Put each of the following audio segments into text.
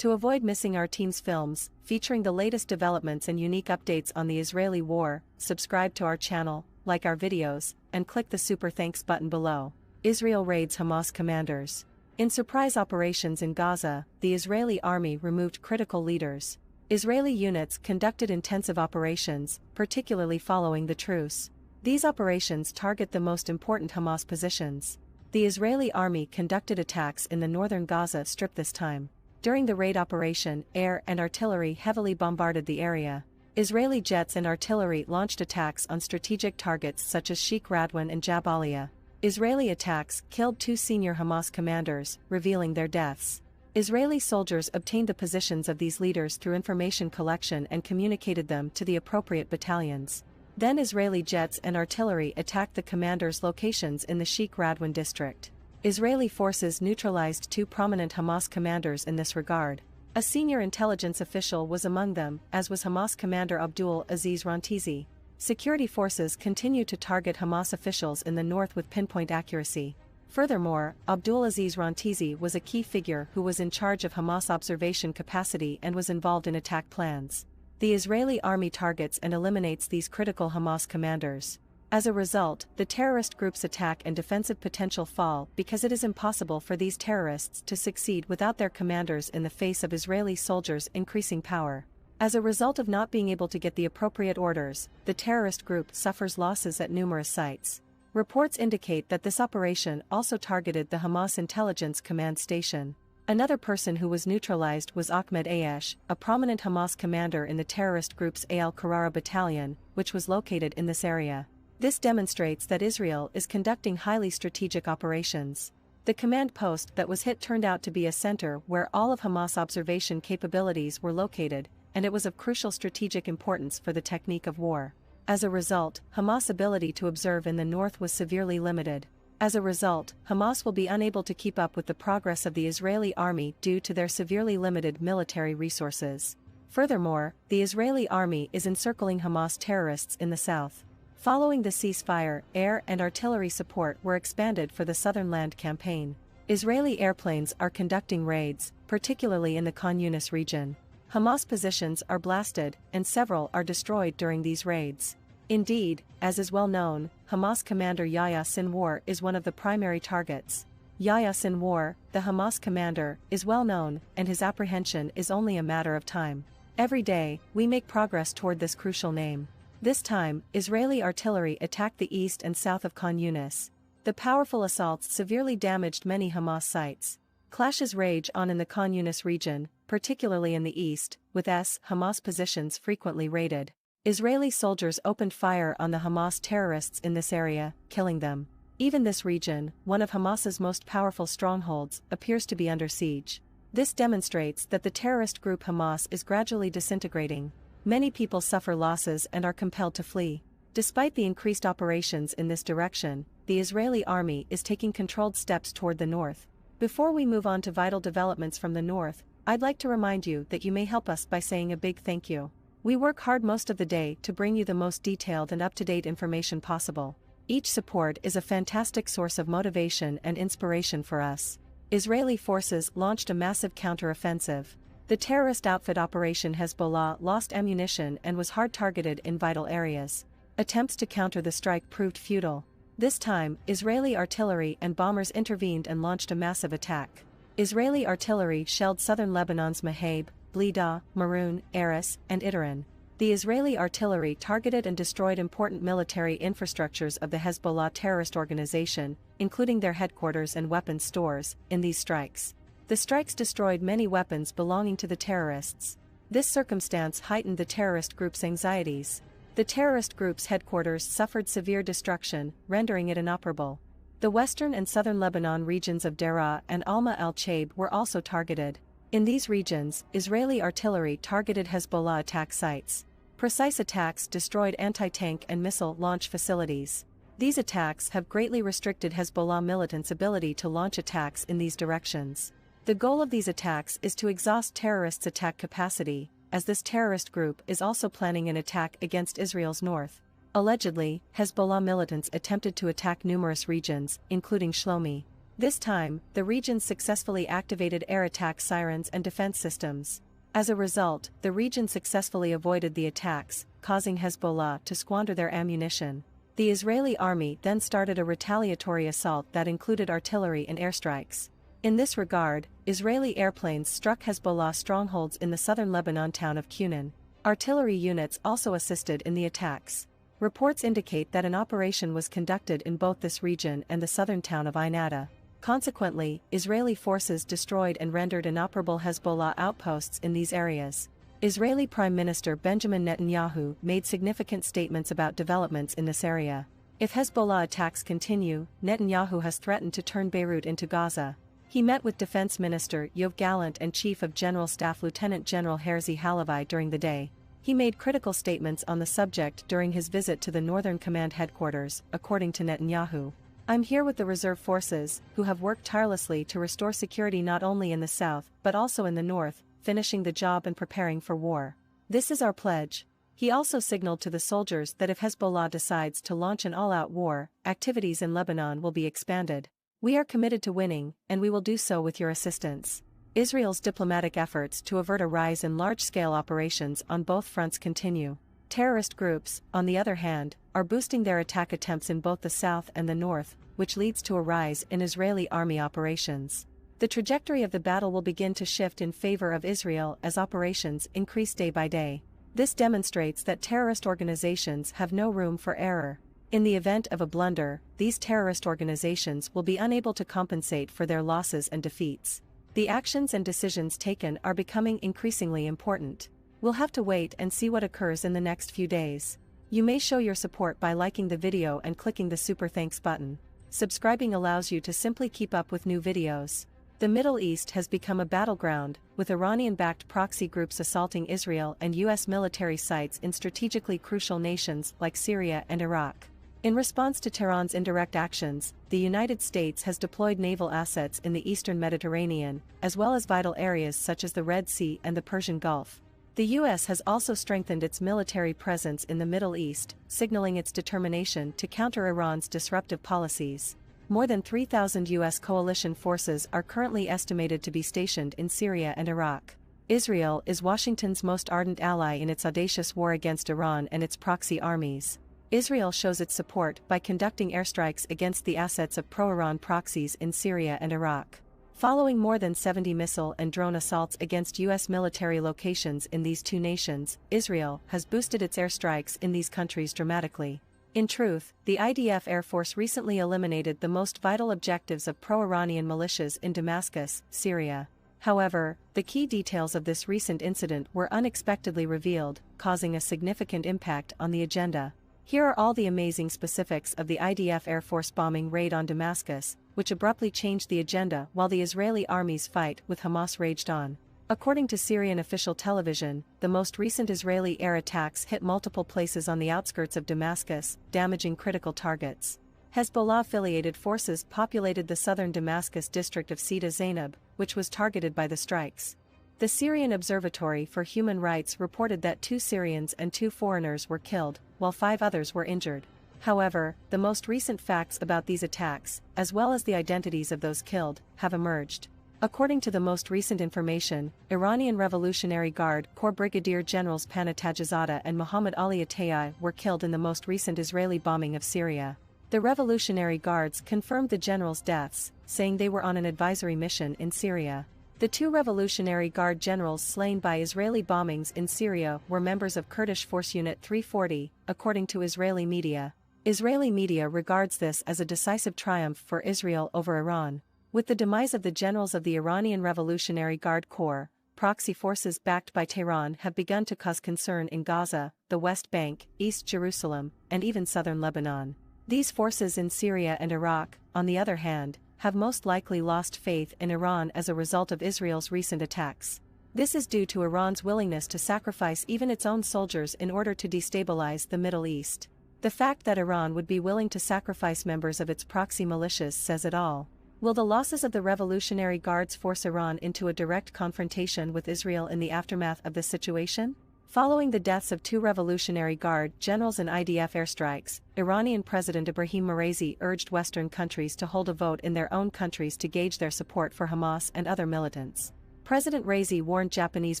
To avoid missing our team's films, featuring the latest developments and unique updates on the Israeli war, subscribe to our channel, like our videos, and click the super thanks button below. Israel raids Hamas commanders. In surprise operations in Gaza, the Israeli army removed critical leaders. Israeli units conducted intensive operations, particularly following the truce. These operations target the most important Hamas positions. The Israeli army conducted attacks in the northern Gaza Strip this time. During the raid operation, air and artillery heavily bombarded the area. Israeli jets and artillery launched attacks on strategic targets such as Sheikh Radwan and Jabalia. Israeli attacks killed 2 senior Hamas commanders, revealing their deaths. Israeli soldiers obtained the positions of these leaders through information collection and communicated them to the appropriate battalions. Then Israeli jets and artillery attacked the commanders' locations in the Sheikh Radwan district. Israeli forces neutralized 2 prominent Hamas commanders in this regard. A senior intelligence official was among them, as was Hamas commander Abdul Aziz Rantizi. Security forces continue to target Hamas officials in the north with pinpoint accuracy. Furthermore, Abdul Aziz Rantizi was a key figure who was in charge of Hamas observation capacity and was involved in attack plans. The Israeli army targets and eliminates these critical Hamas commanders. As a result, the terrorist group's attack and defensive potential fall because it is impossible for these terrorists to succeed without their commanders in the face of Israeli soldiers' increasing power. As a result of not being able to get the appropriate orders, the terrorist group suffers losses at numerous sites. Reports indicate that this operation also targeted the Hamas intelligence command station. Another person who was neutralized was Ahmed Ayesh, a prominent Hamas commander in the terrorist group's Al-Qarara battalion, which was located in this area. This demonstrates that Israel is conducting highly strategic operations. The command post that was hit turned out to be a center where all of Hamas observation capabilities were located, and it was of crucial strategic importance for the technique of war. As a result, Hamas' ability to observe in the north was severely limited. As a result, Hamas will be unable to keep up with the progress of the Israeli army due to their severely limited military resources. Furthermore, the Israeli army is encircling Hamas terrorists in the south. Following the ceasefire, air and artillery support were expanded for the Southern Land Campaign. Israeli airplanes are conducting raids, particularly in the Khan Yunis region. Hamas positions are blasted, and several are destroyed during these raids. Indeed, as is well known, Hamas commander Yahya Sinwar is one of the primary targets. Yahya Sinwar, the Hamas commander, is well known, and his apprehension is only a matter of time. Every day, we make progress toward this crucial name. This time, Israeli artillery attacked the east and south of Khan Yunis. The powerful assaults severely damaged many Hamas sites. Clashes rage on in the Khan Yunis region, particularly in the east, with Hamas positions frequently raided. Israeli soldiers opened fire on the Hamas terrorists in this area, killing them. Even this region, one of Hamas's most powerful strongholds, appears to be under siege. This demonstrates that the terrorist group Hamas is gradually disintegrating. Many people suffer losses and are compelled to flee. Despite the increased operations in this direction, the Israeli army is taking controlled steps toward the north. Before we move on to vital developments from the north, I'd like to remind you that you may help us by saying a big thank you. We work hard most of the day to bring you the most detailed and up-to-date information possible. Each support is a fantastic source of motivation and inspiration for us. Israeli forces launched a massive counter-offensive. The terrorist outfit Operation Hezbollah lost ammunition and was hard targeted in vital areas. Attempts to counter the strike proved futile. This time, Israeli artillery and bombers intervened and launched a massive attack. Israeli artillery shelled southern Lebanon's Mahab, Blida, Maroun, Aris, and Itaran. The Israeli artillery targeted and destroyed important military infrastructures of the Hezbollah terrorist organization, including their headquarters and weapons stores, in these strikes. The strikes destroyed many weapons belonging to the terrorists. This circumstance heightened the terrorist group's anxieties. The terrorist group's headquarters suffered severe destruction, rendering it inoperable. The western and southern Lebanon regions of Deraa and Alma al-Chaib were also targeted. In these regions, Israeli artillery targeted Hezbollah attack sites. Precise attacks destroyed anti-tank and missile launch facilities. These attacks have greatly restricted Hezbollah militants' ability to launch attacks in these directions. The goal of these attacks is to exhaust terrorists' attack capacity, as this terrorist group is also planning an attack against Israel's north. Allegedly, Hezbollah militants attempted to attack numerous regions, including Shlomi. This time, the region successfully activated air attack sirens and defense systems. As a result, the region successfully avoided the attacks, causing Hezbollah to squander their ammunition. The Israeli army then started a retaliatory assault that included artillery and airstrikes. In this regard, Israeli airplanes struck Hezbollah strongholds in the southern Lebanon town of Cunin. Artillery units also assisted in the attacks. Reports indicate that an operation was conducted in both this region and the southern town of Ainada. Consequently, Israeli forces destroyed and rendered inoperable Hezbollah outposts in these areas. Israeli Prime Minister Benjamin Netanyahu made significant statements about developments in this area. If Hezbollah attacks continue, Netanyahu has threatened to turn Beirut into Gaza. He met with Defense Minister Yoav Gallant and Chief of General Staff Lieutenant General Herzi Halevi during the day. He made critical statements on the subject during his visit to the Northern Command headquarters, according to Netanyahu. "I'm here with the reserve forces, who have worked tirelessly to restore security not only in the south, but also in the north, finishing the job and preparing for war. This is our pledge." He also signaled to the soldiers that if Hezbollah decides to launch an all-out war, activities in Lebanon will be expanded. "We are committed to winning, and we will do so with your assistance." Israel's diplomatic efforts to avert a rise in large-scale operations on both fronts continue. Terrorist groups, on the other hand, are boosting their attack attempts in both the south and the north, which leads to a rise in Israeli army operations. The trajectory of the battle will begin to shift in favor of Israel as operations increase day by day. This demonstrates that terrorist organizations have no room for error. In the event of a blunder, these terrorist organizations will be unable to compensate for their losses and defeats. The actions and decisions taken are becoming increasingly important. We'll have to wait and see what occurs in the next few days. You may show your support by liking the video and clicking the super thanks button. Subscribing allows you to simply keep up with new videos. The Middle East has become a battleground, with Iranian-backed proxy groups assaulting Israel and U.S. military sites in strategically crucial nations like Syria and Iraq. In response to Tehran's indirect actions, the United States has deployed naval assets in the eastern Mediterranean, as well as vital areas such as the Red Sea and the Persian Gulf. The U.S. has also strengthened its military presence in the Middle East, signaling its determination to counter Iran's disruptive policies. More than 3,000 U.S. coalition forces are currently estimated to be stationed in Syria and Iraq. Israel is Washington's most ardent ally in its audacious war against Iran and its proxy armies. Israel shows its support by conducting airstrikes against the assets of pro-Iran proxies in Syria and Iraq. Following more than 70 missile and drone assaults against U.S. military locations in these two nations, Israel has boosted its airstrikes in these countries dramatically. In truth, the IDF Air Force recently eliminated the most vital objectives of pro-Iranian militias in Damascus, Syria. However, the key details of this recent incident were unexpectedly revealed, causing a significant impact on the agenda. Here are all the amazing specifics of the IDF Air Force bombing raid on Damascus, which abruptly changed the agenda while the Israeli army's fight with Hamas raged on. According to Syrian official television, the most recent Israeli air attacks hit multiple places on the outskirts of Damascus, damaging critical targets. Hezbollah-affiliated forces populated the southern Damascus district of Sida Zainab, which was targeted by the strikes. The Syrian Observatory for Human Rights reported that 2 Syrians and 2 foreigners were killed, while 5 others were injured. However, the most recent facts about these attacks, as well as the identities of those killed, have emerged. According to the most recent information, Iranian Revolutionary Guard Corps Brigadier Generals Pana Tajizadeh and Mohammad Ali Atayyi were killed in the most recent Israeli bombing of Syria. The Revolutionary Guards confirmed the generals' deaths, saying they were on an advisory mission in Syria. The 2 Revolutionary Guard generals slain by Israeli bombings in Syria were members of Kurdish Force Unit 340, according to Israeli media. Israeli media regards this as a decisive triumph for Israel over Iran. With the demise of the generals of the Iranian Revolutionary Guard Corps, proxy forces backed by Tehran have begun to cause concern in Gaza, the West Bank, East Jerusalem, and even southern Lebanon. These forces in Syria and Iraq, on the other hand, have most likely lost faith in Iran as a result of Israel's recent attacks. This is due to Iran's willingness to sacrifice even its own soldiers in order to destabilize the Middle East. The fact that Iran would be willing to sacrifice members of its proxy militias says it all. Will the losses of the Revolutionary Guards force Iran into a direct confrontation with Israel in the aftermath of this situation? Following the deaths of 2 Revolutionary Guard generals in IDF airstrikes, Iranian President Ibrahim Raisi urged Western countries to hold a vote in their own countries to gauge their support for Hamas and other militants. President Raisi warned Japanese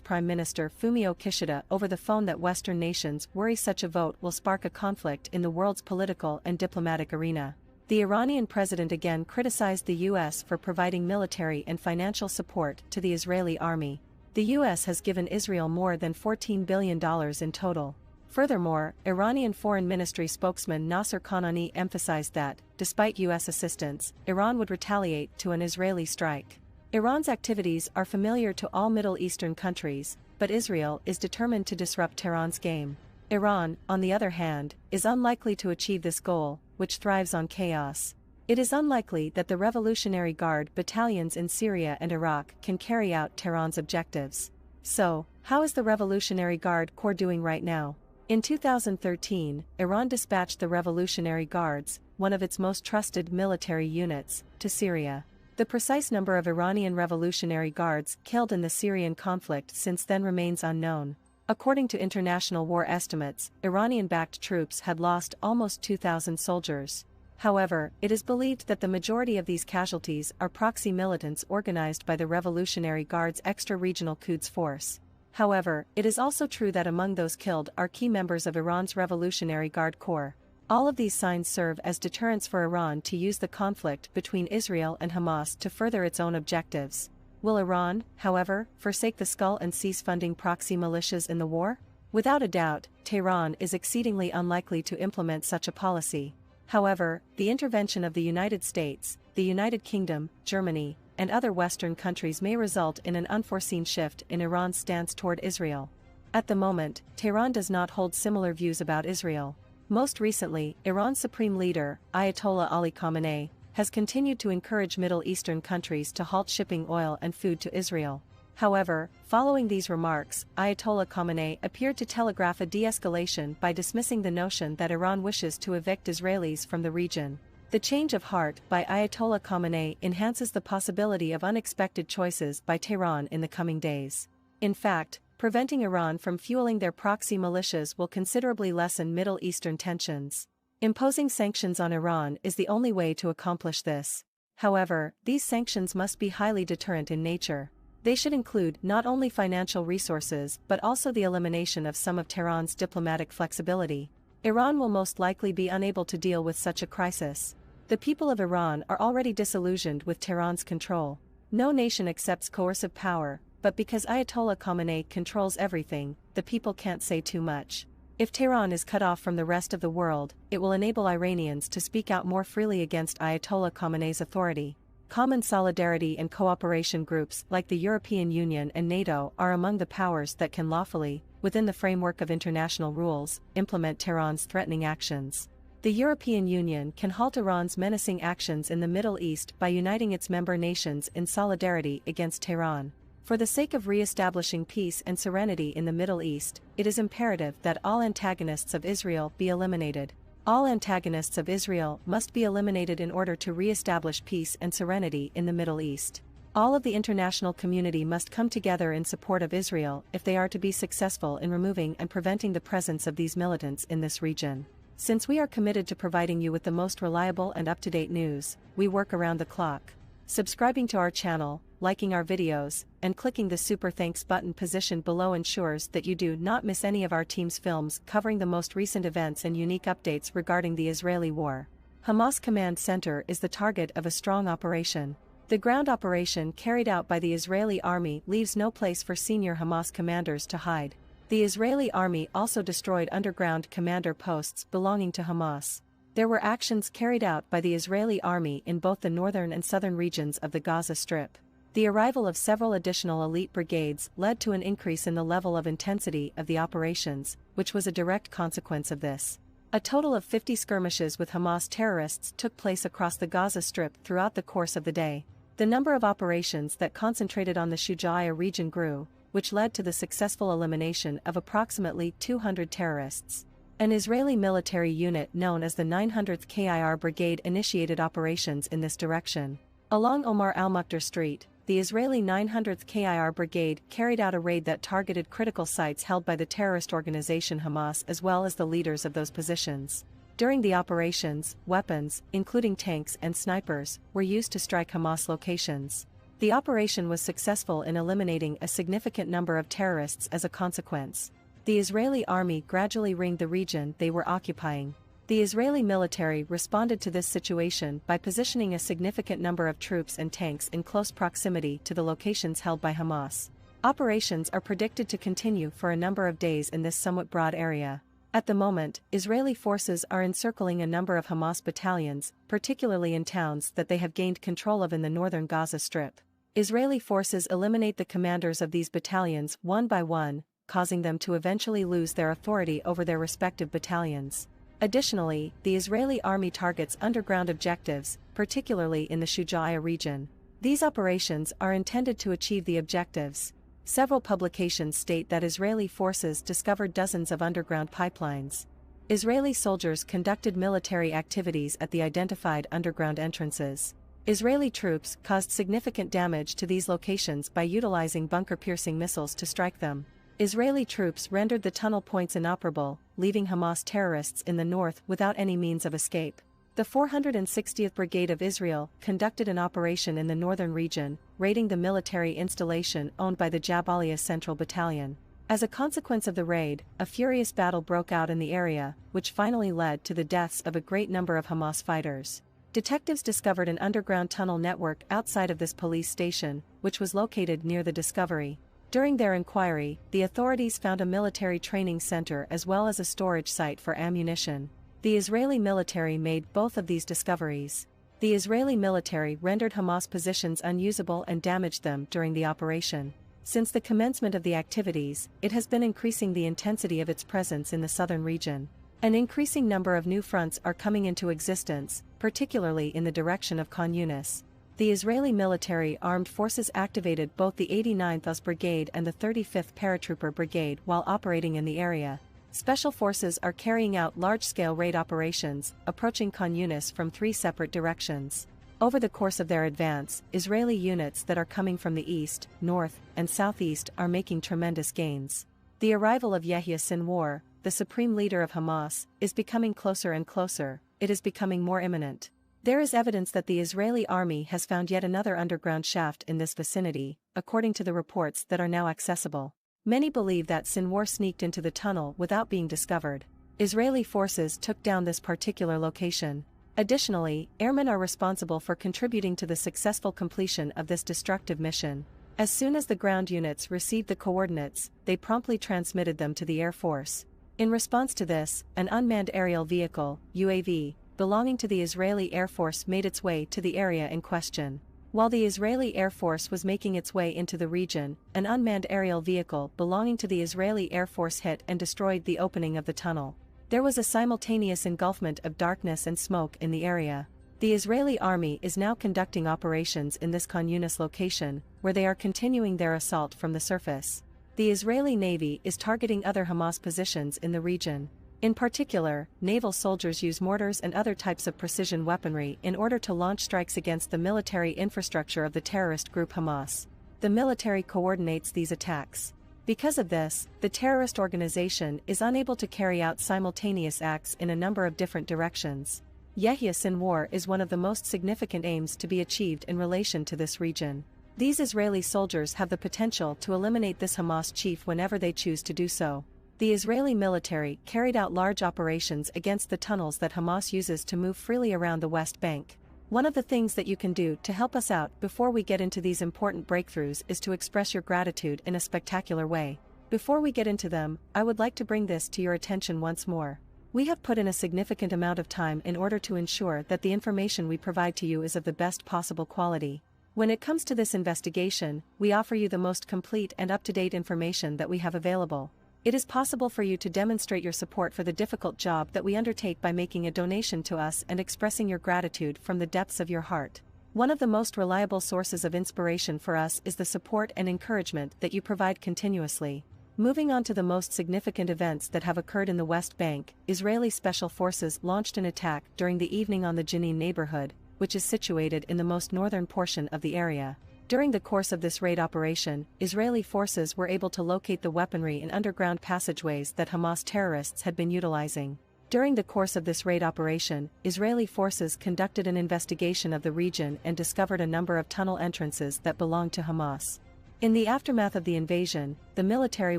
Prime Minister Fumio Kishida over the phone that Western nations worry such a vote will spark a conflict in the world's political and diplomatic arena. The Iranian president again criticized the U.S. for providing military and financial support to the Israeli army. The U.S. has given Israel more than $14 billion in total. Furthermore, Iranian Foreign Ministry spokesman Nasser Kanani emphasized that, despite U.S. assistance, Iran would retaliate to an Israeli strike. Iran's activities are familiar to all Middle Eastern countries, but Israel is determined to disrupt Tehran's game. Iran, on the other hand, is unlikely to achieve this goal, which thrives on chaos. It is unlikely that the Revolutionary Guard battalions in Syria and Iraq can carry out Tehran's objectives. So, how is the Revolutionary Guard Corps doing right now? In 2013, Iran dispatched the Revolutionary Guards, one of its most trusted military units, to Syria. The precise number of Iranian Revolutionary Guards killed in the Syrian conflict since then remains unknown. According to international war estimates, Iranian-backed troops had lost almost 2,000 soldiers. However, it is believed that the majority of these casualties are proxy militants organized by the Revolutionary Guard's extra-regional Quds Force. However, it is also true that among those killed are key members of Iran's Revolutionary Guard Corps. All of these signs serve as deterrents for Iran to use the conflict between Israel and Hamas to further its own objectives. Will Iran, however, forsake the skull and cease funding proxy militias in the war? Without a doubt, Tehran is exceedingly unlikely to implement such a policy. However, the intervention of the United States, the United Kingdom, Germany, and other Western countries may result in an unforeseen shift in Iran's stance toward Israel. At the moment, Tehran does not hold similar views about Israel. Most recently, Iran's supreme leader, Ayatollah Ali Khamenei, has continued to encourage Middle Eastern countries to halt shipping oil and food to Israel. However, following these remarks, Ayatollah Khamenei appeared to telegraph a de-escalation by dismissing the notion that Iran wishes to evict Israelis from the region. The change of heart by Ayatollah Khamenei enhances the possibility of unexpected choices by Tehran in the coming days. In fact, preventing Iran from fueling their proxy militias will considerably lessen Middle Eastern tensions. Imposing sanctions on Iran is the only way to accomplish this. However, these sanctions must be highly deterrent in nature. They should include not only financial resources but also the elimination of some of Tehran's diplomatic flexibility. Iran will most likely be unable to deal with such a crisis. The people of Iran are already disillusioned with Tehran's control. No nation accepts coercive power, but because Ayatollah Khamenei controls everything, the people can't say too much. If Tehran is cut off from the rest of the world, it will enable Iranians to speak out more freely against Ayatollah Khamenei's authority. Common solidarity and cooperation groups like the European Union and NATO are among the powers that can lawfully, within the framework of international rules, implement Tehran's threatening actions. The European Union can halt Iran's menacing actions in the Middle East by uniting its member nations in solidarity against Tehran. For the sake of re-establishing peace and serenity in the Middle East, it is imperative that all antagonists of Israel be eliminated. All antagonists of Israel must be eliminated in order to re-establish peace and serenity in the Middle East. All of the international community must come together in support of Israel if they are to be successful in removing and preventing the presence of these militants in this region. Since we are committed to providing you with the most reliable and up-to-date news, we work around the clock. Subscribing to our channel, liking our videos, and clicking the Super Thanks button positioned below ensures that you do not miss any of our team's films covering the most recent events and unique updates regarding the Israeli war. Hamas Command Center is the target of a strong operation. The ground operation carried out by the Israeli army leaves no place for senior Hamas commanders to hide. The Israeli army also destroyed underground commander posts belonging to Hamas. There were actions carried out by the Israeli army in both the northern and southern regions of the Gaza Strip. The arrival of several additional elite brigades led to an increase in the level of intensity of the operations, which was a direct consequence of this. A total of 50 skirmishes with Hamas terrorists took place across the Gaza Strip throughout the course of the day. The number of operations that concentrated on the Shujaiya region grew, which led to the successful elimination of approximately 200 terrorists. An Israeli military unit known as the 900th KIR Brigade initiated operations in this direction. Along Omar al-Mukhtar Street, the Israeli 900th KIR Brigade carried out a raid that targeted critical sites held by the terrorist organization Hamas as well as the leaders of those positions. During the operations, weapons, including tanks and snipers, were used to strike Hamas locations. The operation was successful in eliminating a significant number of terrorists as a consequence. The Israeli army gradually ringed the region they were occupying. The Israeli military responded to this situation by positioning a significant number of troops and tanks in close proximity to the locations held by Hamas. Operations are predicted to continue for a number of days in this somewhat broad area. At the moment, Israeli forces are encircling a number of Hamas battalions, particularly in towns that they have gained control of in the northern Gaza Strip. Israeli forces eliminate the commanders of these battalions one by one, causing them to eventually lose their authority over their respective battalions. Additionally, the Israeli army targets underground objectives, particularly in the Shujaiya region. These operations are intended to achieve the objectives. Several publications state that Israeli forces discovered dozens of underground pipelines. Israeli soldiers conducted military activities at the identified underground entrances. Israeli troops caused significant damage to these locations by utilizing bunker-piercing missiles to strike them. Israeli troops rendered the tunnel points inoperable, leaving Hamas terrorists in the north without any means of escape. The 460th Brigade of Israel conducted an operation in the northern region, raiding the military installation owned by the Jabalia Central Battalion. As a consequence of the raid, a furious battle broke out in the area, which finally led to the deaths of a great number of Hamas fighters. Detectives discovered an underground tunnel network outside of this police station, which was located near the discovery. During their inquiry, the authorities found a military training center as well as a storage site for ammunition. The Israeli military made both of these discoveries. The Israeli military rendered Hamas positions unusable and damaged them during the operation. Since the commencement of the activities, it has been increasing the intensity of its presence in the southern region. An increasing number of new fronts are coming into existence, particularly in the direction of Khan Yunis. The Israeli military armed forces activated both the 89th US Brigade and the 35th Paratrooper Brigade while operating in the area. Special forces are carrying out large-scale raid operations, approaching Khan Yunis from 3 separate directions. Over the course of their advance, Israeli units that are coming from the east, north, and southeast are making tremendous gains. The arrival of Yahya Sinwar, the supreme leader of Hamas, is becoming closer and closer. It is becoming more imminent. There is evidence that the Israeli army has found yet another underground shaft in this vicinity, according to the reports that are now accessible. Many believe that Sinwar sneaked into the tunnel without being discovered. Israeli forces took down this particular location. Additionally, airmen are responsible for contributing to the successful completion of this destructive mission. As soon as the ground units received the coordinates, they promptly transmitted them to the Air Force. In response to this, an unmanned aerial vehicle, UAV, belonging to the Israeli Air Force made its way to the area in question. While the Israeli Air Force was making its way into the region, an unmanned aerial vehicle belonging to the Israeli Air Force hit and destroyed the opening of the tunnel. There was a simultaneous engulfment of darkness and smoke in the area. The Israeli army is now conducting operations in this Khan Yunis location, where they are continuing their assault from the surface. The Israeli Navy is targeting other Hamas positions in the region. In particular, naval soldiers use mortars and other types of precision weaponry in order to launch strikes against the military infrastructure of the terrorist group Hamas. The military coordinates these attacks. Because of this, the terrorist organization is unable to carry out simultaneous acts in a number of different directions. Yahya Sinwar is one of the most significant aims to be achieved in relation to this region. These Israeli soldiers have the potential to eliminate this Hamas chief whenever they choose to do so. The Israeli military carried out large operations against the tunnels that Hamas uses to move freely around the West Bank. One of the things that you can do to help us out before we get into these important breakthroughs is to express your gratitude in a spectacular way. Before we get into them, I would like to bring this to your attention once more. We have put in a significant amount of time in order to ensure that the information we provide to you is of the best possible quality. When it comes to this investigation, we offer you the most complete and up-to-date information that we have available. It is possible for you to demonstrate your support for the difficult job that we undertake by making a donation to us and expressing your gratitude from the depths of your heart. One of the most reliable sources of inspiration for us is the support and encouragement that you provide continuously. Moving on to the most significant events that have occurred in the West Bank, Israeli special forces launched an attack during the evening on the Jenin neighborhood, which is situated in the most northern portion of the area. During the course of this raid operation, Israeli forces were able to locate the weaponry in underground passageways that Hamas terrorists had been utilizing. During the course of this raid operation, Israeli forces conducted an investigation of the region and discovered a number of tunnel entrances that belonged to Hamas. In the aftermath of the invasion, the military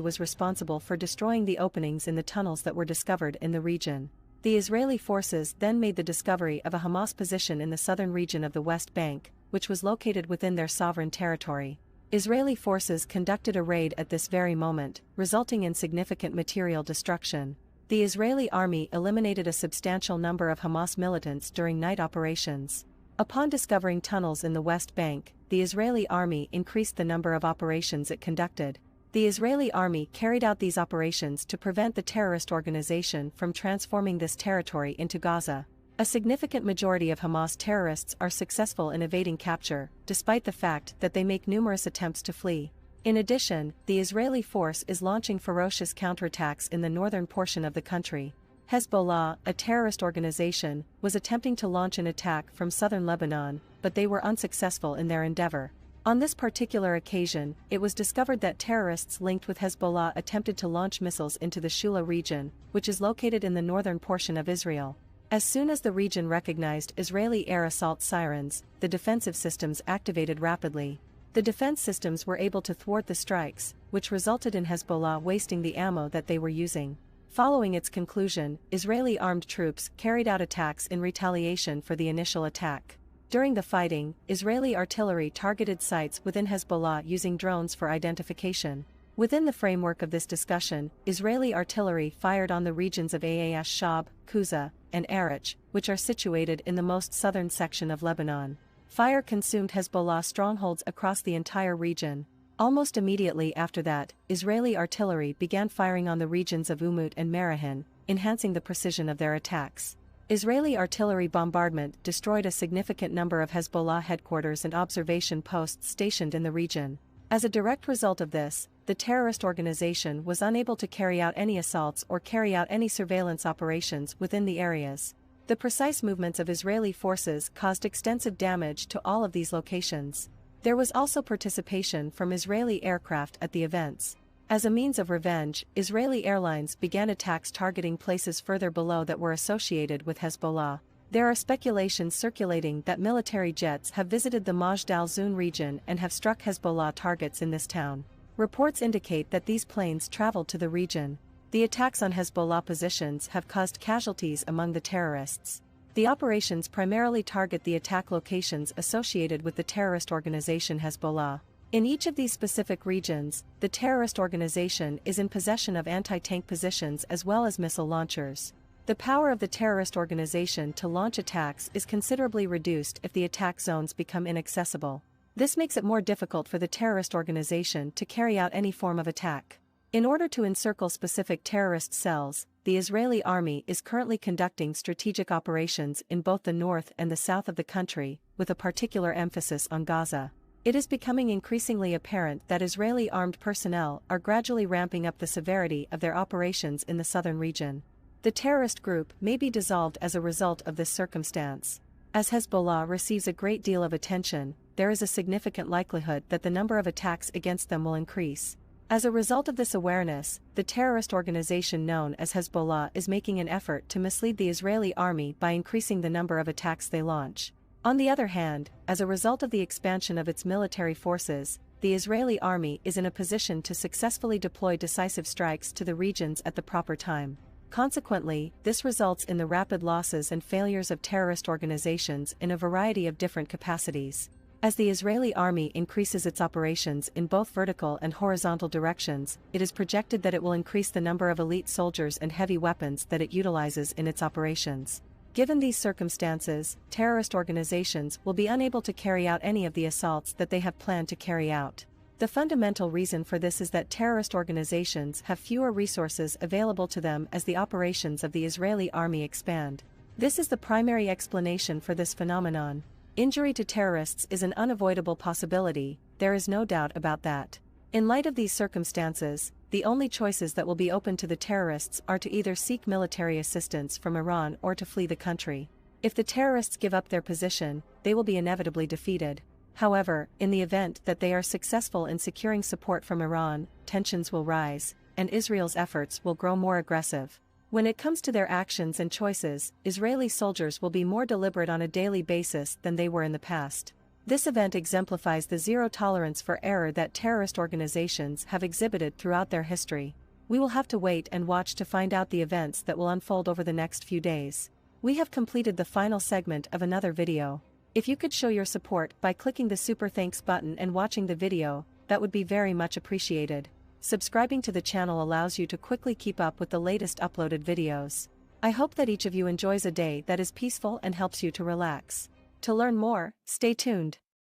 was responsible for destroying the openings in the tunnels that were discovered in the region. The Israeli forces then made the discovery of a Hamas position in the southern region of the West Bank, which was located within their sovereign territory. Israeli forces conducted a raid at this very moment, resulting in significant material destruction. The Israeli army eliminated a substantial number of Hamas militants during night operations. Upon discovering tunnels in the West Bank, the Israeli army increased the number of operations it conducted. The Israeli army carried out these operations to prevent the terrorist organization from transforming this territory into Gaza. A significant majority of Hamas terrorists are successful in evading capture, despite the fact that they make numerous attempts to flee. In addition, the Israeli force is launching ferocious counterattacks in the northern portion of the country. Hezbollah, a terrorist organization, was attempting to launch an attack from southern Lebanon, but they were unsuccessful in their endeavor. On this particular occasion, it was discovered that terrorists linked with Hezbollah attempted to launch missiles into the Shula region, which is located in the northern portion of Israel. As soon as the region recognized Israeli air assault sirens, the defensive systems activated rapidly. The defense systems were able to thwart the strikes, which resulted in Hezbollah wasting the ammo that they were using. Following its conclusion, Israeli armed troops carried out attacks in retaliation for the initial attack. During the fighting, Israeli artillery targeted sites within Hezbollah using drones for identification. Within the framework of this discussion, Israeli artillery fired on the regions of Aas Shab, Kuza, and Erech, which are situated in the most southern section of Lebanon. Fire consumed Hezbollah strongholds across the entire region. Almost immediately after that, Israeli artillery began firing on the regions of Umut and Marahin, enhancing the precision of their attacks. Israeli artillery bombardment destroyed a significant number of Hezbollah headquarters and observation posts stationed in the region. As a direct result of this, the terrorist organization was unable to carry out any assaults or carry out any surveillance operations within the areas. The precise movements of Israeli forces caused extensive damage to all of these locations. There was also participation from Israeli aircraft at the events. As a means of revenge, Israeli airlines began attacks targeting places further below that were associated with Hezbollah. There are speculations circulating that military jets have visited the Majd al-Zun region and have struck Hezbollah targets in this town. Reports indicate that these planes traveled to the region. The attacks on Hezbollah positions have caused casualties among the terrorists. The operations primarily target the attack locations associated with the terrorist organization Hezbollah. In each of these specific regions, the terrorist organization is in possession of anti-tank positions as well as missile launchers. The power of the terrorist organization to launch attacks is considerably reduced if the attack zones become inaccessible. This makes it more difficult for the terrorist organization to carry out any form of attack. In order to encircle specific terrorist cells, the Israeli army is currently conducting strategic operations in both the north and the south of the country, with a particular emphasis on Gaza. It is becoming increasingly apparent that Israeli armed personnel are gradually ramping up the severity of their operations in the southern region. The terrorist group may be dissolved as a result of this circumstance. As Hezbollah receives a great deal of attention, there is a significant likelihood that the number of attacks against them will increase. As a result of this awareness, the terrorist organization known as Hezbollah is making an effort to mislead the Israeli army by increasing the number of attacks they launch. On the other hand, as a result of the expansion of its military forces, the Israeli army is in a position to successfully deploy decisive strikes to the regions at the proper time. Consequently, this results in the rapid losses and failures of terrorist organizations in a variety of different capacities. As the Israeli army increases its operations in both vertical and horizontal directions, it is projected that it will increase the number of elite soldiers and heavy weapons that it utilizes in its operations. Given these circumstances, terrorist organizations will be unable to carry out any of the assaults that they have planned to carry out. The fundamental reason for this is that terrorist organizations have fewer resources available to them as the operations of the Israeli army expand. This is the primary explanation for this phenomenon. Injury to terrorists is an unavoidable possibility, there is no doubt about that. In light of these circumstances, the only choices that will be open to the terrorists are to either seek military assistance from Iran or to flee the country. If the terrorists give up their position, they will be inevitably defeated. However, in the event that they are successful in securing support from Iran, tensions will rise, and Israel's efforts will grow more aggressive. When it comes to their actions and choices, Israeli soldiers will be more deliberate on a daily basis than they were in the past. This event exemplifies the zero tolerance for error that terrorist organizations have exhibited throughout their history. We will have to wait and watch to find out the events that will unfold over the next few days. We have completed the final segment of another video. If you could show your support by clicking the super thanks button and watching the video, that would be very much appreciated. Subscribing to the channel allows you to quickly keep up with the latest uploaded videos. I hope that each of you enjoys a day that is peaceful and helps you to relax. To learn more, stay tuned.